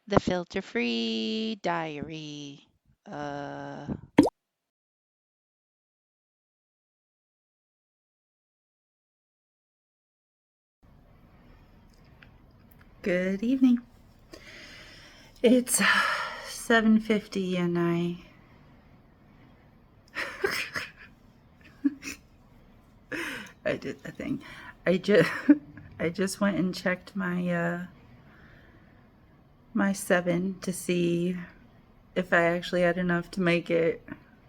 The Filter Free Diary. Good evening. It's 7:50 and I did a thing. I just I just went and checked my my 7 to see if I actually had enough to make it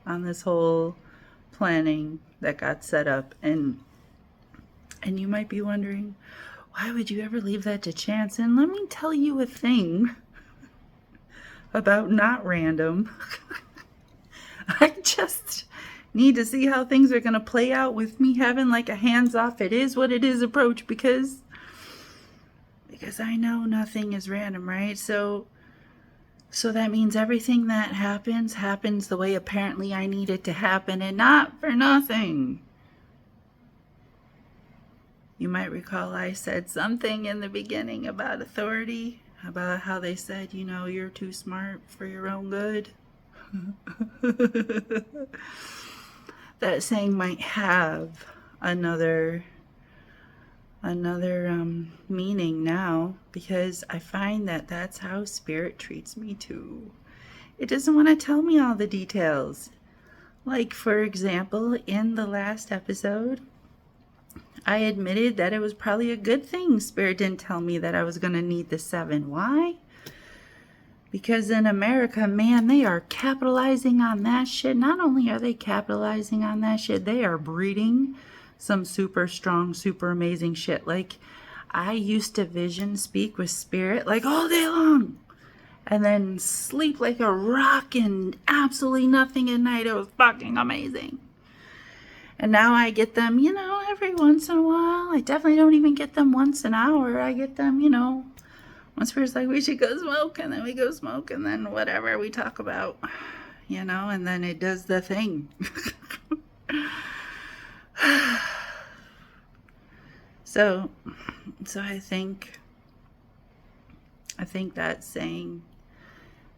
on this whole planning that got set up, and you might be wondering, why would you ever leave that to chance? And let me tell you a thing about not random. I just need to see how things are going to play out with me having like a hands-off, it is what it is approach, because I know nothing is random, right? So that means everything that happens the way apparently I need it to happen, and not for nothing. You might recall I said something in the beginning about authority, about how they said, you're too smart for your own good. That saying might have another meaning now, because I find that that's how spirit treats me too. It doesn't want to tell me all the details. Like, for example, in the last episode, I admitted that it was probably a good thing Spirit didn't tell me that I was going to need the 7. Why? Because in America, man, they are capitalizing on that shit. Not only are they capitalizing on that shit, they are breeding some super strong, super amazing shit. Like, I used to speak with Spirit like all day long, and then sleep like a rock and absolutely nothing at night. It was fucking amazing. And now I get them, every once in a while. I definitely don't even get them once an hour. I get them, once we're like, we should go smoke, and then we go smoke, and then whatever we talk about, and then it does the thing. So I think that saying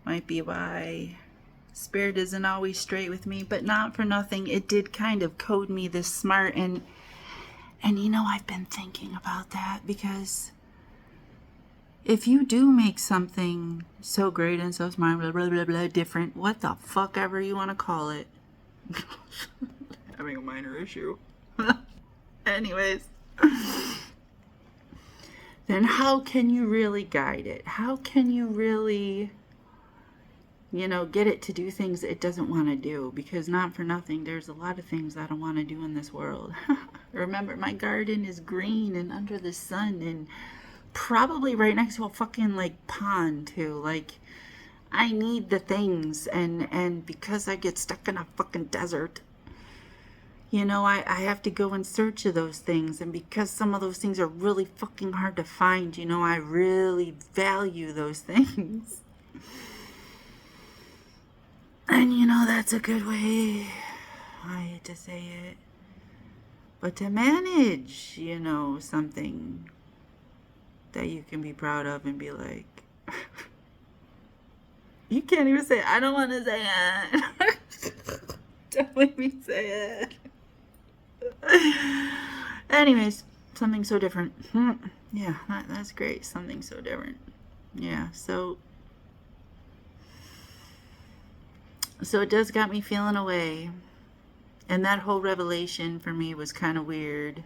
might be why Spirit isn't always straight with me, but not for nothing. It did kind of code me this smart, and I've been thinking about that, because if you do make something so great and so smart, blah, blah, blah, blah, different, what the fuck ever you want to call it. Having a minor issue. Anyways. Then how can you really guide it? How can you really, get it to do things it doesn't want to do? Because not for nothing, there's a lot of things I don't want to do in this world. Remember, my garden is green and under the sun, and probably right next to a fucking like pond too. Like, I need the things, and because I get stuck in a fucking desert, I have to go in search of those things, and because some of those things are really fucking hard to find, I really value those things. And that's a good way, I hate to say it, but to manage, something that you can be proud of and be like, you can't even say it. I don't want to say it. Don't make me say it. Anyways, something so different. Yeah, that's great. Something so different. Yeah, so it does got me feeling away. And that whole revelation for me was kind of weird.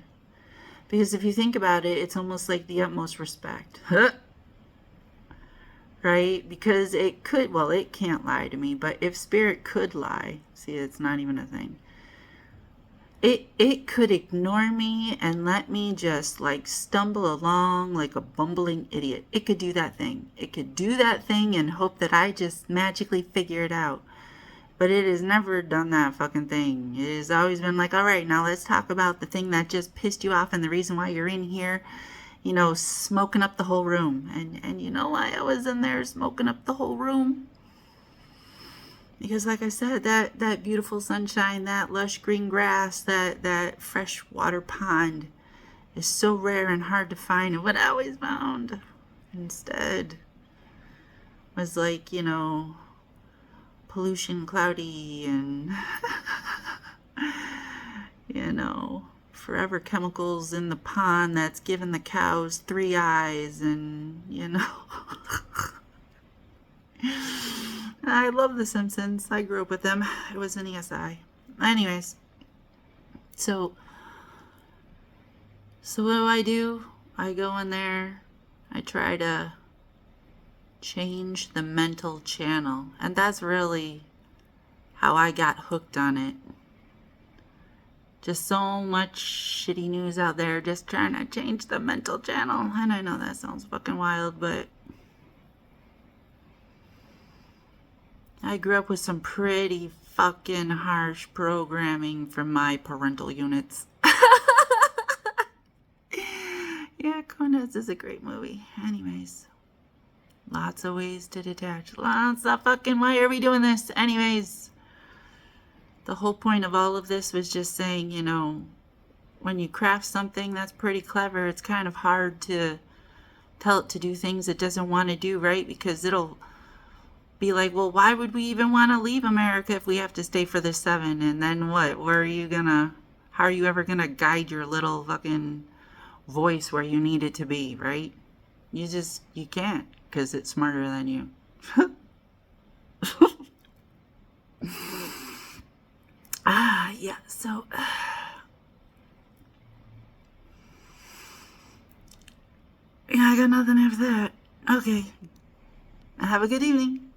Because if you think about it, it's almost like the utmost respect. Right? Because it can't lie to me, but if Spirit could lie, see, it's not even a thing. It could ignore me and let me just like stumble along like a bumbling idiot. It could do that thing. It could do that thing and hope that I just magically figure it out. But it has never done that fucking thing. It has always been like, all right, now let's talk about the thing that just pissed you off and the reason why you're in here, smoking up the whole room. And you know why I was in there smoking up the whole room? Because like I said, that beautiful sunshine, that lush green grass, that fresh water pond is so rare and hard to find. And what I always found instead was like, pollution cloudy and, forever chemicals in the pond that's giving the cows 3 eyes and, I love The Simpsons. I grew up with them. It was an ESI. Anyways, so what do? I go in there. I try to change the mental channel. And that's really how I got hooked on it. Just so much shitty news out there, just trying to change the mental channel. And I know that sounds fucking wild, but I grew up with some pretty fucking harsh programming from my parental units. Yeah, Coneheads is a great movie. Anyways, lots of ways to detach. Lots of fucking, why are we doing this? Anyways, the whole point of all of this was just saying, when you craft something that's pretty clever, it's kind of hard to tell it to do things it doesn't want to do, right? Because it'll be like, well, why would we even want to leave America if we have to stay for the 7? And then what? How are you ever gonna guide your little fucking voice where you need it to be, right? You can't, because it's smarter than you. Yeah, so yeah, I got nothing after that. Okay. Have a good evening.